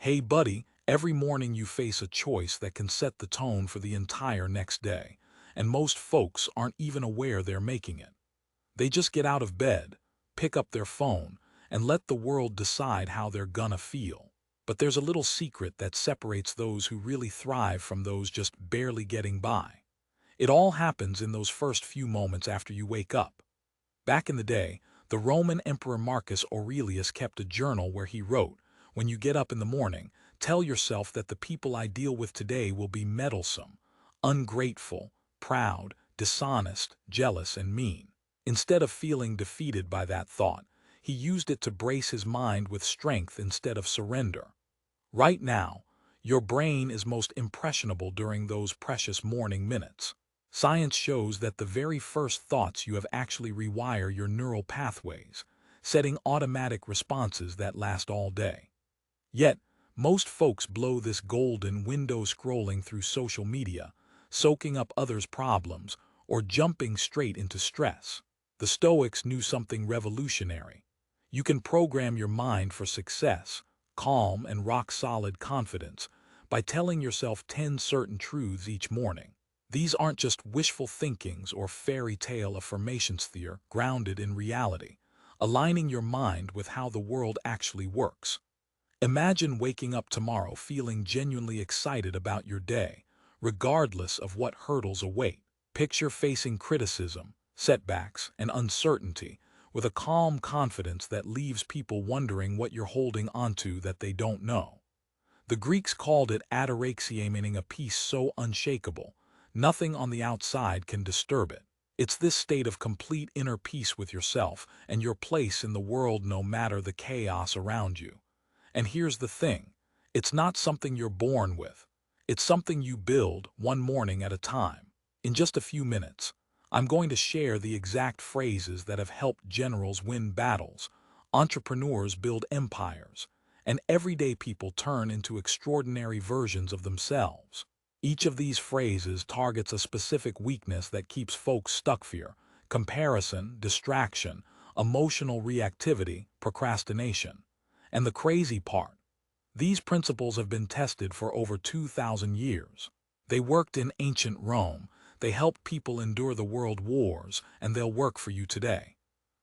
Hey buddy, every morning you face a choice that can set the tone for the entire next day, and most folks aren't even aware they're making it. They just get out of bed, pick up their phone, and let the world decide how they're gonna feel. But there's a little secret that separates those who really thrive from those just barely getting by. It all happens in those first few moments after you wake up. Back in the day, the Roman Emperor Marcus Aurelius kept a journal where he wrote, "When you get up in the morning, tell yourself that the people I deal with today will be meddlesome, ungrateful, proud, dishonest, jealous, and mean." Instead of feeling defeated by that thought, he used it to brace his mind with strength instead of surrender. Right now, your brain is most impressionable during those precious morning minutes. Science shows that the very first thoughts you have actually rewire your neural pathways, setting automatic responses that last all day. Yet, most folks blow this golden window scrolling through social media, soaking up others' problems, or jumping straight into stress. The Stoics knew something revolutionary. You can program your mind for success, calm, and rock-solid confidence by telling yourself 10 certain truths each morning. These aren't just wishful thinkings or fairy tale affirmations. They're grounded in reality, aligning your mind with how the world actually works. Imagine waking up tomorrow feeling genuinely excited about your day, regardless of what hurdles await. Picture facing criticism, setbacks, and uncertainty with a calm confidence that leaves people wondering what you're holding onto that they don't know. The Greeks called it ataraxia, meaning a peace so unshakable, nothing on the outside can disturb it. It's this state of complete inner peace with yourself and your place in the world no matter the chaos around you. And here's the thing, it's not something you're born with. It's something you build one morning at a time. In just a few minutes, I'm going to share the exact phrases that have helped generals win battles, entrepreneurs build empires, and everyday people turn into extraordinary versions of themselves. Each of these phrases targets a specific weakness that keeps folks stuck: fear, comparison, distraction, emotional reactivity, procrastination. And the crazy part, these principles have been tested for over 2,000 years. They worked in ancient Rome, they helped people endure the world wars, and they'll work for you today.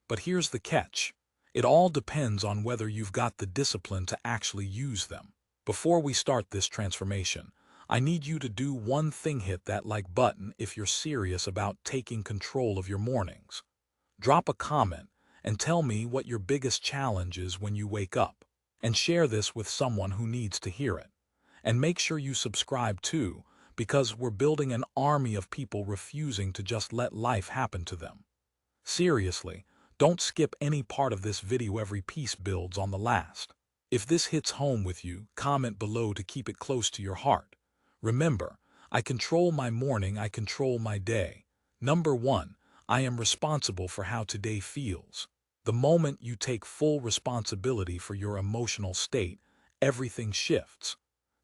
But here's the catch. It all depends on whether you've got the discipline to actually use them. Before we start this transformation, I need you to do one thing: hit that like button if you're serious about taking control of your mornings. Drop a comment and tell me what your biggest challenge is when you wake up. And share this with someone who needs to hear it. And make sure you subscribe too, because we're building an army of people refusing to just let life happen to them. Seriously, don't skip any part of this video. Every piece builds on the last. If this hits home with you, comment below to keep it close to your heart. Remember, I control my morning, I control my day. Number 1, I am responsible for how today feels. The moment you take full responsibility for your emotional state, everything shifts.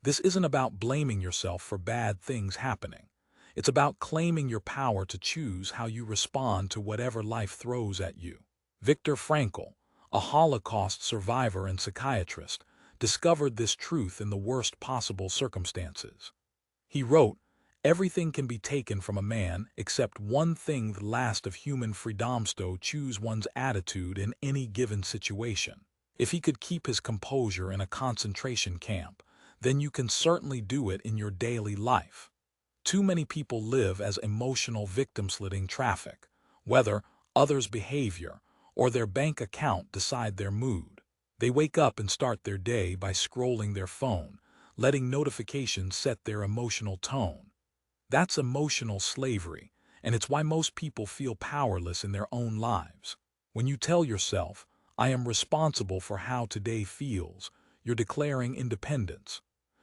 This isn't about blaming yourself for bad things happening. It's about claiming your power to choose how you respond to whatever life throws at you. Viktor Frankl, a Holocaust survivor and psychiatrist, discovered this truth in the worst possible circumstances. He wrote, "Everything can be taken from a man except one thing, the last of human freedom: to choose one's attitude in any given situation." If he could keep his composure in a concentration camp, then you can certainly do it in your daily life. Too many people live as emotional victims, letting traffic, weather, others' behavior, or their bank account decide their mood. They wake up and start their day by scrolling their phone, letting notifications set their emotional tone. That's emotional slavery, and it's why most people feel powerless in their own lives. When you tell yourself, "I am responsible for how today feels," you're declaring independence.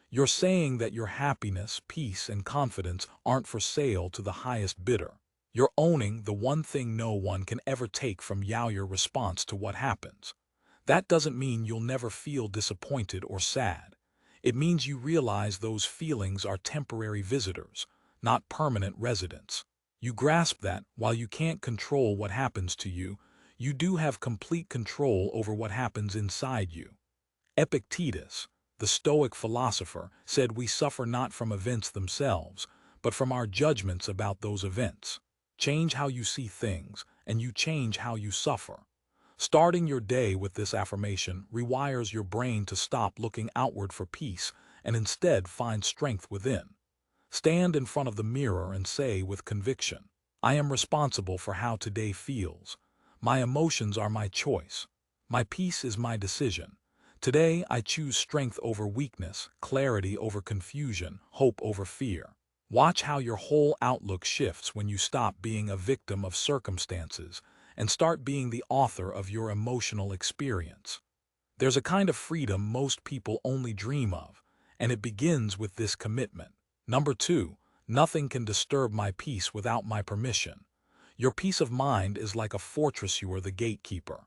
You're saying that your happiness, peace, and confidence aren't for sale to the highest bidder. You're owning the one thing no one can ever take from you: your response to what happens. That doesn't mean you'll never feel disappointed or sad. It means you realize those feelings are temporary visitors, not permanent residents. You grasp that, while you can't control what happens to you, you do have complete control over what happens inside you. Epictetus, the Stoic philosopher, said we suffer not from events themselves, but from our judgments about those events. Change how you see things, and you change how you suffer. Starting your day with this affirmation rewires your brain to stop looking outward for peace and instead find strength within. Stand in front of the mirror and say with conviction, I am responsible for how today feels. My emotions are my choice. My peace is my decision. Today I choose strength over weakness, clarity over confusion, hope over fear. Watch how your whole outlook shifts when you stop being a victim of circumstances and start being the author of your emotional experience. There's a kind of freedom most people only dream of, and it begins with this commitment. Number 2, nothing can disturb my peace without my permission. Your peace of mind is like a fortress. You are the gatekeeper.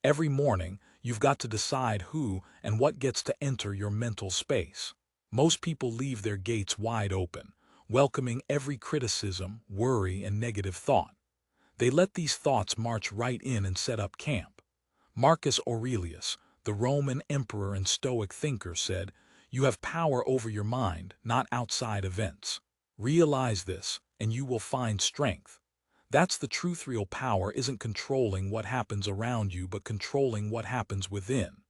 Every morning, you've got to decide who and what gets to enter your mental space. Most people leave their gates wide open, welcoming every criticism, worry, and negative thought. They let these thoughts march right in and set up camp. Marcus Aurelius, the Roman emperor and Stoic thinker, said, "You have power over your mind, not outside events. Realize this, and you will find strength." That's the truth. Real power isn't controlling what happens around you, but controlling what happens within.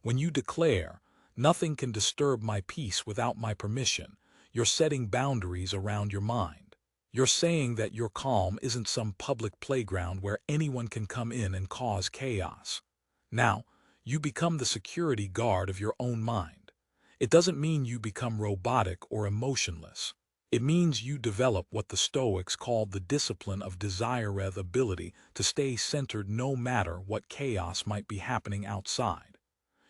When you declare, "Nothing can disturb my peace without my permission," you're setting boundaries around your mind. You're saying that your calm isn't some public playground where anyone can come in and cause chaos. Now, you become the security guard of your own mind. It doesn't mean you become robotic or emotionless. It means you develop what the Stoics called the discipline of desire, the ability to stay centered no matter what chaos might be happening outside.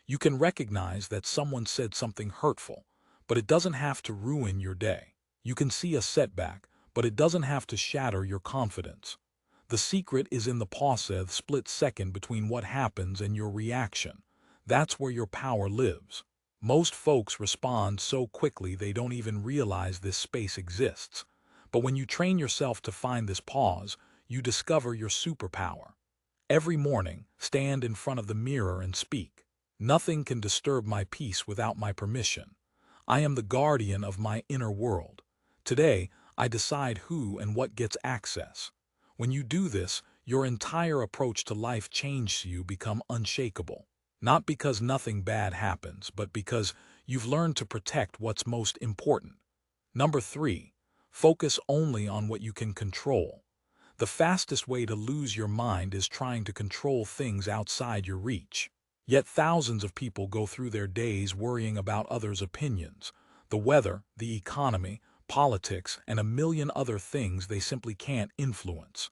You can recognize that someone said something hurtful, but it doesn't have to ruin your day. You can see a setback, but it doesn't have to shatter your confidence. The secret is in the pause, the split second between what happens and your reaction. That's where your power lives. Most folks respond so quickly they don't even realize this space exists. But when you train yourself to find this pause, you discover your superpower. Every morning, stand in front of the mirror and speak. Nothing can disturb my peace without my permission. I am the guardian of my inner world. Today, I decide who and what gets access. When you do this, your entire approach to life changes. You become unshakable. Not because nothing bad happens, but because you've learned to protect what's most important. Number 3, focus only on what you can control. The fastest way to lose your mind is trying to control things outside your reach. Yet thousands of people go through their days worrying about others' opinions, the weather, the economy, politics, and a million other things they simply can't influence.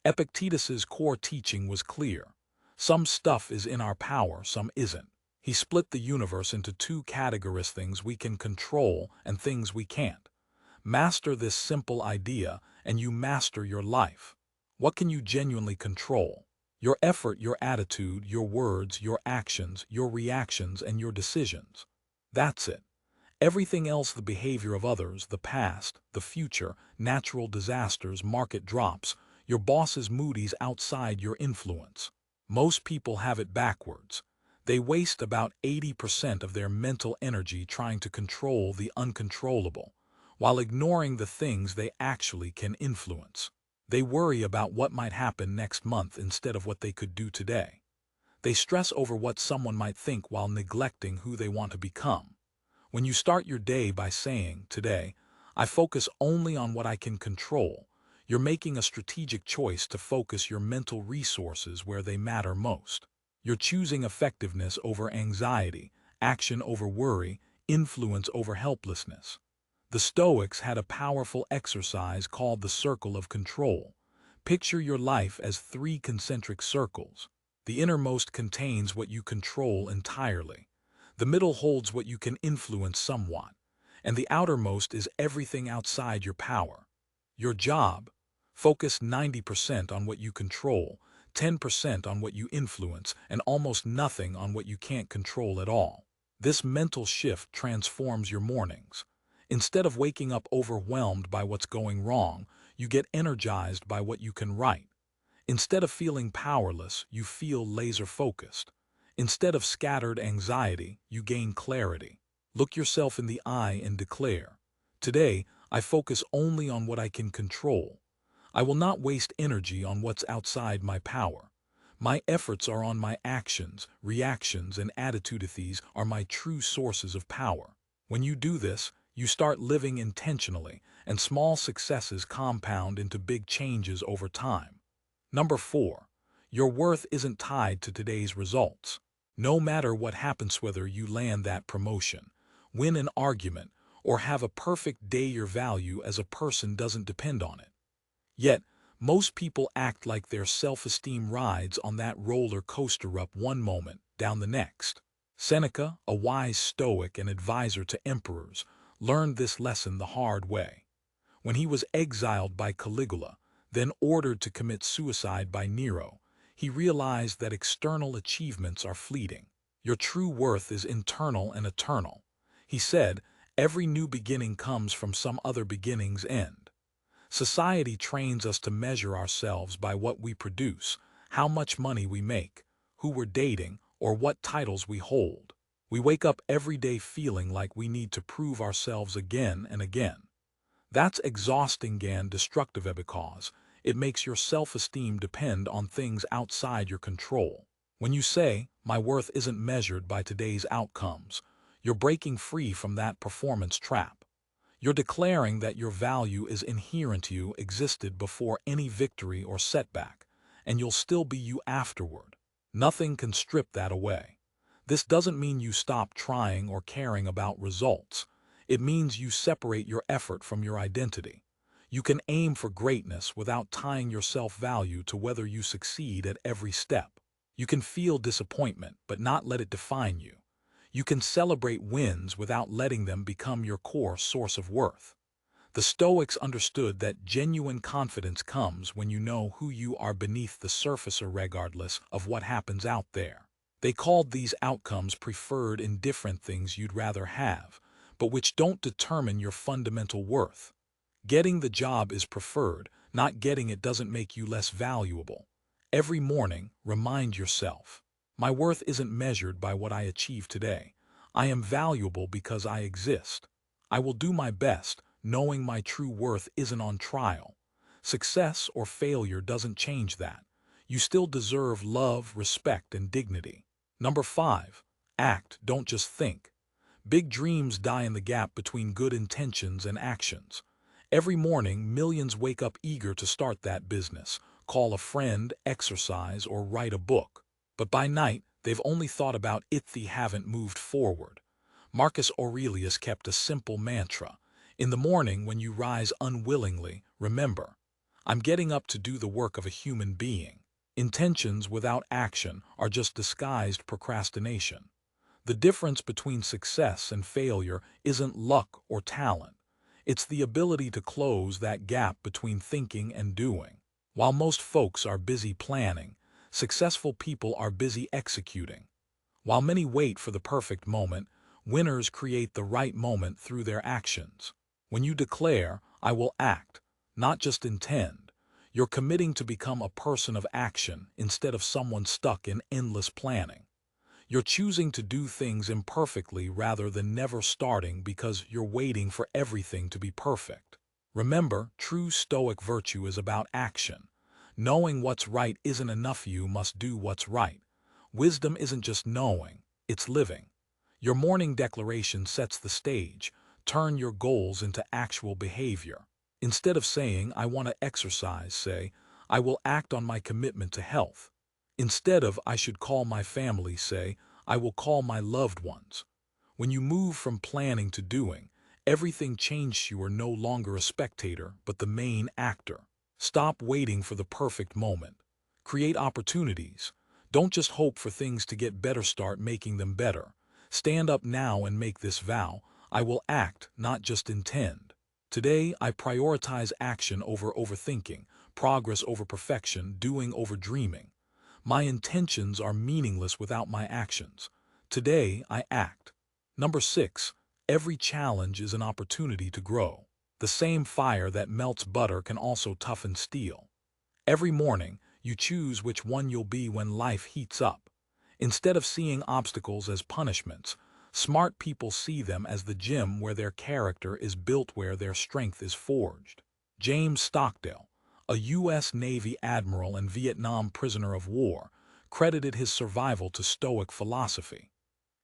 Epictetus's core teaching was clear. Some stuff is in our power, some isn't. He split the universe into 2 categories: things we can control and things we can't. Master this simple idea, and you master your life. What can you genuinely control? Your effort, your attitude, your words, your actions, your reactions, and your decisions. That's it. Everything else, the behavior of others, the past, the future, natural disasters, market drops, your boss's mood, is outside your influence. Most people have it backwards. They waste about 80% of their mental energy trying to control the uncontrollable, while ignoring the things they actually can influence. They worry about what might happen next month instead of what they could do today. They stress over what someone might think while neglecting who they want to become. When you start your day by saying, "Today, I focus only on what I can control," you're making a strategic choice to focus your mental resources where they matter most. You're choosing effectiveness over anxiety, action over worry, influence over helplessness. The Stoics had a powerful exercise called the circle of control. Picture your life as 3 concentric circles. The innermost contains what you control entirely. The middle holds what you can influence somewhat. And the outermost is everything outside your power. Your job: focus 90% on what you control, 10% on what you influence, and almost nothing on what you can't control at all. This mental shift transforms your mornings. Instead of waking up overwhelmed by what's going wrong, you get energized by what you can right. Instead of feeling powerless, you feel laser-focused. Instead of scattered anxiety, you gain clarity. Look yourself in the eye and declare, "Today, I focus only on what I can control. I will not waste energy on what's outside my power. My efforts are on my actions, reactions, and attitude. These are my true sources of power." When you do this, you start living intentionally, and small successes compound into big changes over time. Number 4. Your worth isn't tied to today's results. No matter what happens, whether you land that promotion, win an argument, or have a perfect day, your value as a person doesn't depend on it. Yet, most people act like their self-esteem rides on that roller coaster, up one moment, down the next. Seneca, a wise Stoic and advisor to emperors, learned this lesson the hard way. When he was exiled by Caligula, then ordered to commit suicide by Nero, he realized that external achievements are fleeting. Your true worth is internal and eternal. He said, "Every new beginning comes from some other beginning's end." Society trains us to measure ourselves by what we produce, how much money we make, who we're dating, or what titles we hold. We wake up every day feeling like we need to prove ourselves again and again. That's exhausting and destructive because it makes your self-esteem depend on things outside your control. When you say, "My worth isn't measured by today's outcomes," you're breaking free from that performance trap. You're declaring that your value is inherent to you, existed before any victory or setback, and you'll still be you afterward. Nothing can strip that away. This doesn't mean you stop trying or caring about results. It means you separate your effort from your identity. You can aim for greatness without tying your self-value to whether you succeed at every step. You can feel disappointment but not let it define you. You can celebrate wins without letting them become your core source of worth. The Stoics understood that genuine confidence comes when you know who you are beneath the surface, regardless of what happens out there. They called these outcomes preferred, indifferent things you'd rather have, but which don't determine your fundamental worth. Getting the job is preferred, not getting it doesn't make you less valuable. Every morning, remind yourself, "My worth isn't measured by what I achieve today. I am valuable because I exist. I will do my best, knowing my true worth isn't on trial." Success or failure doesn't change that. You still deserve love, respect, and dignity. Number 5. Act, don't just think. Big dreams die in the gap between good intentions and actions. Every morning, millions wake up eager to start that business, call a friend, exercise, or write a book. But by night, they've only thought about it, they haven't moved forward. Marcus Aurelius kept a simple mantra. In the morning, when you rise unwillingly, remember, "I'm getting up to do the work of a human being." Intentions without action are just disguised procrastination. The difference between success and failure isn't luck or talent. It's the ability to close that gap between thinking and doing. While most folks are busy planning, successful people are busy executing. While many wait for the perfect moment, winners create the right moment through their actions. When you declare, "I will act," not just intend, you're committing to become a person of action instead of someone stuck in endless planning. You're choosing to do things imperfectly rather than never starting because you're waiting for everything to be perfect. Remember, true Stoic virtue is about action. Knowing what's right isn't enough, you must do what's right. Wisdom isn't just knowing, it's living. Your morning declaration sets the stage. Turn your goals into actual behavior. Instead of saying, "I want to exercise," say, "I will act on my commitment to health." Instead of, "I should call my family," say, "I will call my loved ones." When you move from planning to doing, everything changes. You are no longer a spectator, but the main actor. Stop waiting for the perfect moment. Create opportunities. Don't just hope for things to get better, start making them better. Stand up now and make this vow: "I will act, not just intend." Today, I prioritize action over overthinking, progress over perfection, doing over dreaming. My intentions are meaningless without my actions. Today, I act. Number 6. Every challenge is an opportunity to grow. The same fire that melts butter can also toughen steel. Every morning, you choose which one you'll be when life heats up. Instead of seeing obstacles as punishments, Smart people see them as the gym where their character is built, where their strength is forged. James Stockdale, a U.S. Navy admiral and Vietnam prisoner of war, credited his survival to Stoic philosophy.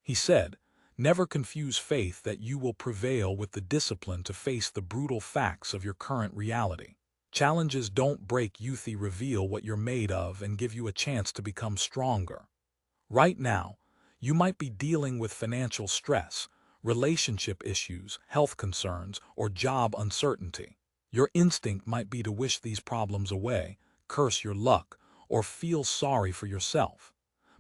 He said, "Never confuse faith that you will prevail with the discipline to face the brutal facts of your current reality. Challenges don't break you, they reveal what you're made of and give you a chance to become stronger." Right now, you might be dealing with financial stress, relationship issues, health concerns, or job uncertainty. Your instinct might be to wish these problems away, curse your luck, or feel sorry for yourself.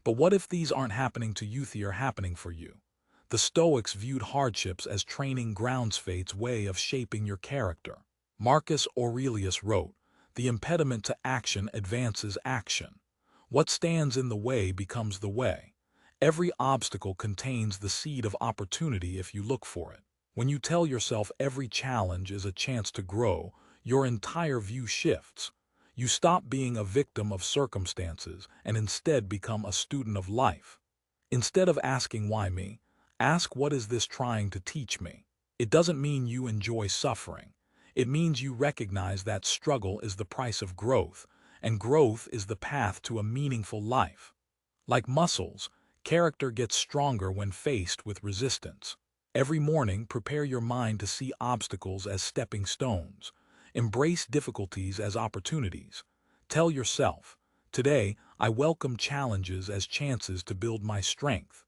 But what if these aren't happening to you, they are happening for you? The Stoics viewed hardships as training grounds, fate's way of shaping your character. Marcus Aurelius wrote, "The impediment to action advances action. What stands in the way becomes the way." Every obstacle contains the seed of opportunity if you look for it. When you tell yourself every challenge is a chance to grow, your entire view shifts. You stop being a victim of circumstances and instead become a student of life. Instead of asking why me, ask what is this trying to teach me. It doesn't mean you enjoy suffering. It means you recognize that struggle is the price of growth, and growth is the path to a meaningful life. Like muscles, character gets stronger when faced with resistance. Every morning, prepare your mind to see obstacles as stepping stones. Embrace difficulties as opportunities. Tell yourself, "Today, I welcome challenges as chances to build my strength."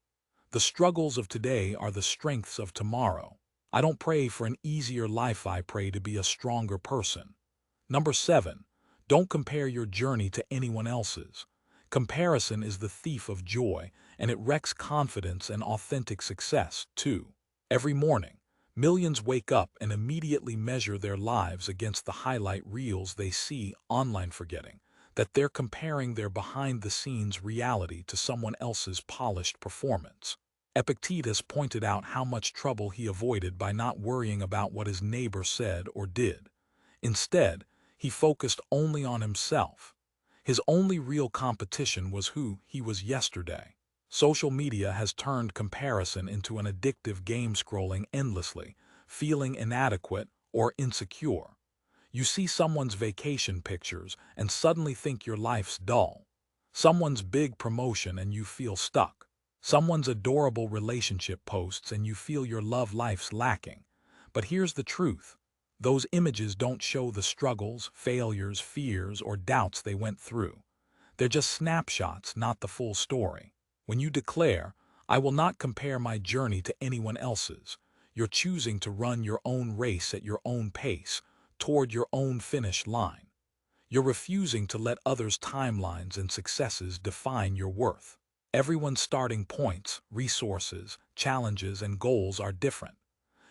The struggles of today are the strengths of tomorrow. I don't pray for an easier life, I pray to be a stronger person. Number 7. Don't compare your journey to anyone else's. Comparison is the thief of joy, and it wrecks confidence and authentic success, too. Every morning, millions wake up and immediately measure their lives against the highlight reels they see online, forgetting that they're comparing their behind-the-scenes reality to someone else's polished performance. Epictetus pointed out how much trouble he avoided by not worrying about what his neighbor said or did. Instead, he focused only on himself. His only real competition was who he was yesterday. Social media has turned comparison into an addictive game, scrolling endlessly, feeling inadequate or insecure. You see someone's vacation pictures and suddenly think your life's dull. Someone's big promotion and you feel stuck. Someone's adorable relationship posts and you feel your love life's lacking. But here's the truth. Those images don't show the struggles, failures, fears, or doubts they went through. They're just snapshots, not the full story. When you declare, "I will not compare my journey to anyone else's," you're choosing to run your own race at your own pace, toward your own finish line. You're refusing to let others' timelines and successes define your worth. Everyone's starting points, resources, challenges, and goals are different.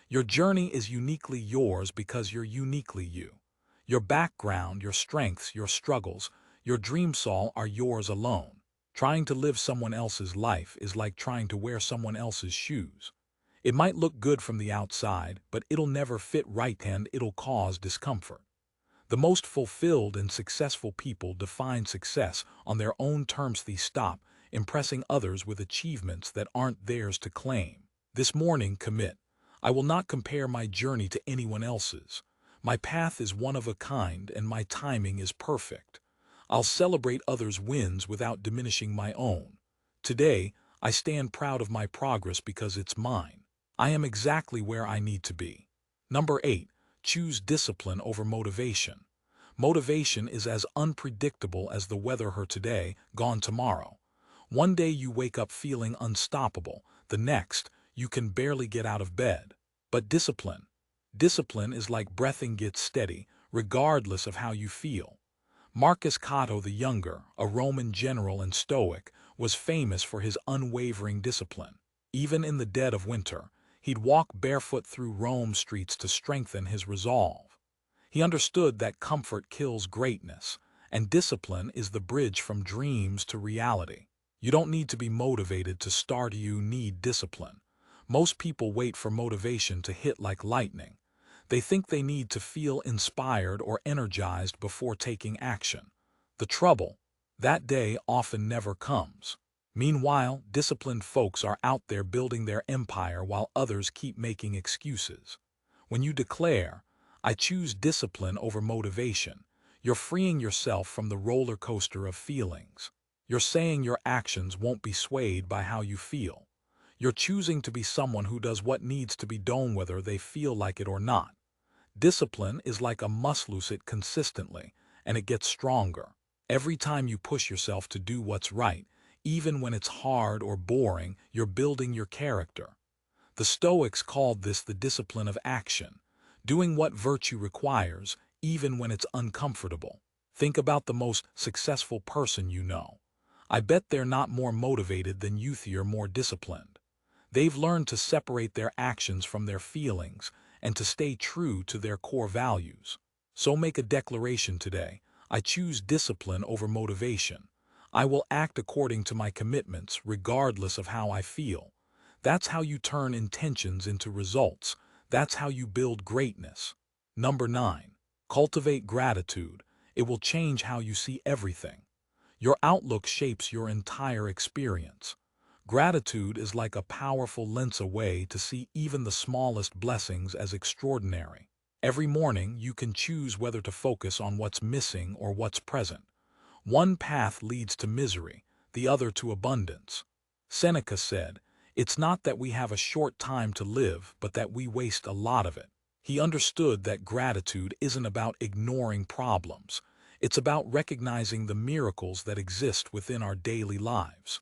Your journey is uniquely yours because you're uniquely you. Your background, your strengths, your struggles, your dreams all are yours alone. Trying to live someone else's life is like trying to wear someone else's shoes. It might look good from the outside, but it'll never fit right and it'll cause discomfort. The most fulfilled and successful people define success on their own terms. They stop impressing others with achievements that aren't theirs to claim. This morning, commit. I will not compare my journey to anyone else's. My path is one of a kind and my timing is perfect. I'll celebrate others' wins without diminishing my own. Today, I stand proud of my progress because it's mine. I am exactly where I need to be. Number 8. Choose discipline over motivation. Motivation is as unpredictable as the weather, here today, gone tomorrow. One day you wake up feeling unstoppable, the next, you can barely get out of bed. But discipline is like breathing, gets steady, regardless of how you feel. Marcus Cato the Younger, a Roman general and Stoic, was famous for his unwavering discipline. Even in the dead of winter, he'd walk barefoot through Rome's streets to strengthen his resolve. He understood that comfort kills greatness, and discipline is the bridge from dreams to reality. You don't need to be motivated to start, you need discipline. Most people wait for motivation to hit like lightning. They think they need to feel inspired or energized before taking action. The trouble, that day often never comes. Meanwhile, disciplined folks are out there building their empire while others keep making excuses. When you declare, "I choose discipline over motivation," you're freeing yourself from the roller coaster of feelings. You're saying your actions won't be swayed by how you feel. You're choosing to be someone who does what needs to be done whether they feel like it or not. Discipline is like a muscle. Use it consistently, and it gets stronger. Every time you push yourself to do what's right, even when it's hard or boring, you're building your character. The Stoics called this the discipline of action, doing what virtue requires, even when it's uncomfortable. Think about the most successful person you know. I bet they're not more motivated than you. They're more disciplined. They've learned to separate their actions from their feelings and to stay true to their core values. So make a declaration today. I choose discipline over motivation. I will act according to my commitments regardless of how I feel. That's how you turn intentions into results. That's how you build greatness. Number 9. Cultivate gratitude. It will change how you see everything. Your outlook shapes your entire experience. Gratitude is like a powerful lens, a way to see even the smallest blessings as extraordinary. Every morning, you can choose whether to focus on what's missing or what's present. One path leads to misery, the other to abundance. Seneca said, "It's not that we have a short time to live, but that we waste a lot of it." He understood that gratitude isn't about ignoring problems. It's about recognizing the miracles that exist within our daily lives.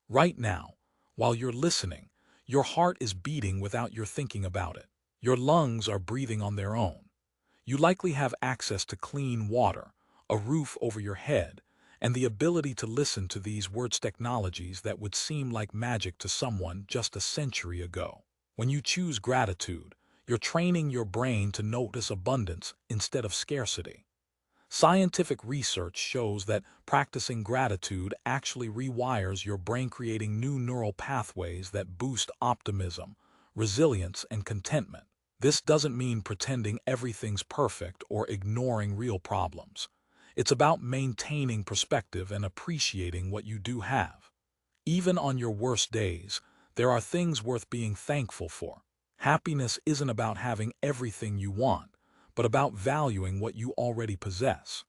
Right now, while you're listening, your heart is beating without your thinking about it. Your lungs are breathing on their own. You likely have access to clean water, a roof over your head, and the ability to listen to these words, technologies that would seem like magic to someone just a century ago. When you choose gratitude, you're training your brain to notice abundance instead of scarcity. Scientific research shows that practicing gratitude actually rewires your brain, creating new neural pathways that boost optimism, resilience, and contentment. This doesn't mean pretending everything's perfect or ignoring real problems. It's about maintaining perspective and appreciating what you do have. Even on your worst days, there are things worth being thankful for. Happiness isn't about having everything you want, but about valuing what you already possess.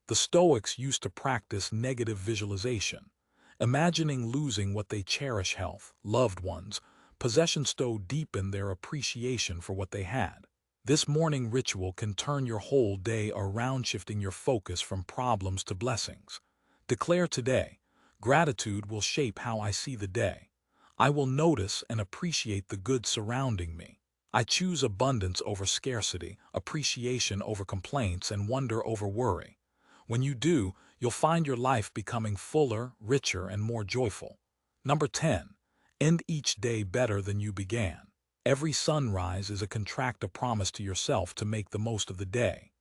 The Stoics used to practice negative visualization, imagining losing what they cherish: health, loved ones, possessions, to deepen their appreciation for what they had. This morning ritual can turn your whole day around, shifting your focus from problems to blessings. Declare today, "Gratitude will shape how I see the day. I will notice and appreciate the good surrounding me. I choose abundance over scarcity, appreciation over complaints, and wonder over worry." When you do, you'll find your life becoming fuller, richer, and more joyful. Number 10. End each day better than you began. Every sunrise is a contract, a promise to yourself to make the most of the day.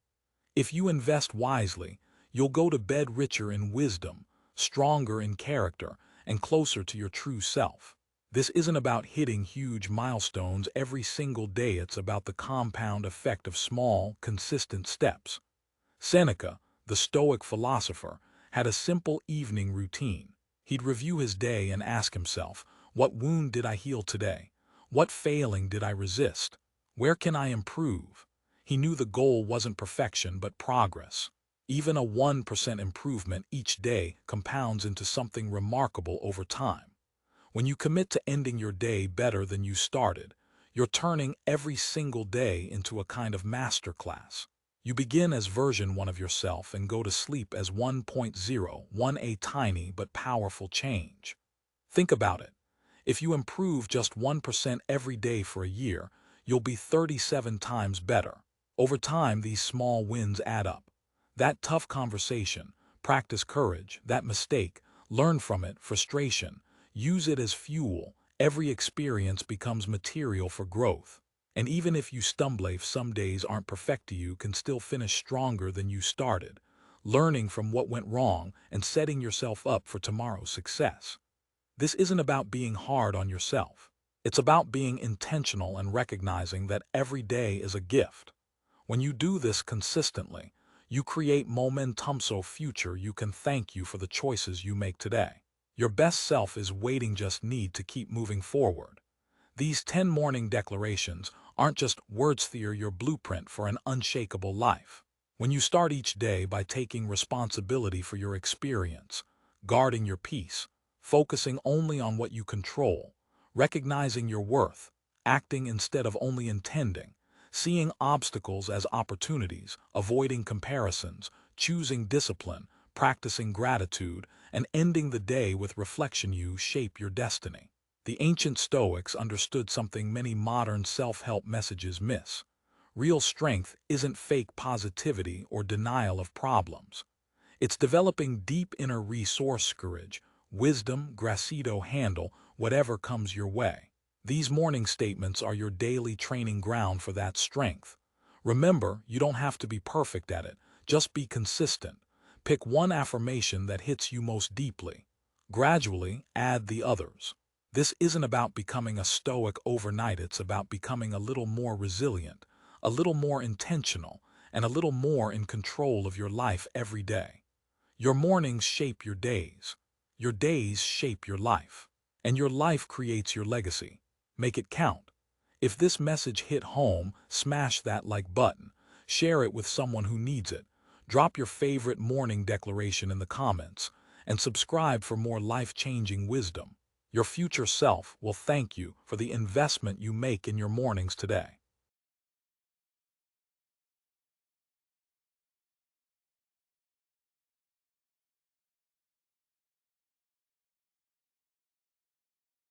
If you invest wisely, you'll go to bed richer in wisdom, stronger in character, and closer to your true self. This isn't about hitting huge milestones every single day. It's about the compound effect of small, consistent steps. Seneca, the Stoic philosopher, had a simple evening routine. He'd review his day and ask himself, "What wound did I heal today? What failing did I resist? Where can I improve?" He knew the goal wasn't perfection but progress. Even a 1% improvement each day compounds into something remarkable over time. When you commit to ending your day better than you started, you're turning every single day into a kind of masterclass. You begin as version 1 of yourself and go to sleep as 1.0, a tiny but powerful change. Think about it. If you improve just 1% every day for a year, you'll be 37 times better. Over time, these small wins add up. That tough conversation, practice courage; that mistake, learn from it; frustration, use it as fuel. Every experience becomes material for growth. And even if you stumble, if some days aren't perfect, you can still finish stronger than you started, learning from what went wrong and setting yourself up for tomorrow's success. This isn't about being hard on yourself. It's about being intentional and recognizing that every day is a gift. When you do this consistently, you create momentum, so future you can thank you for the choices you make today. Your best self is waiting, just need to keep moving forward. These 10 morning declarations aren't just words, they're your blueprint for an unshakable life. When you start each day by taking responsibility for your experience, guarding your peace, focusing only on what you control, recognizing your worth, acting instead of only intending, seeing obstacles as opportunities, avoiding comparisons, choosing discipline, practicing gratitude, and ending the day with reflection, you shape your destiny. The ancient Stoics understood something many modern self-help messages miss. Real strength isn't fake positivity or denial of problems. It's developing deep inner resource, courage, wisdom, gracido, handle whatever comes your way. These morning statements are your daily training ground for that strength. Remember, you don't have to be perfect at it, just be consistent. Pick one affirmation that hits you most deeply. Gradually, add the others. This isn't about becoming a Stoic overnight, it's about becoming a little more resilient, a little more intentional, and a little more in control of your life every day. Your mornings shape your days shape your life, and your life creates your legacy. Make it count. If this message hit home, smash that like button, share it with someone who needs it, drop your favorite morning declaration in the comments, and subscribe for more life-changing wisdom. Your future self will thank you for the investment you make in your mornings today.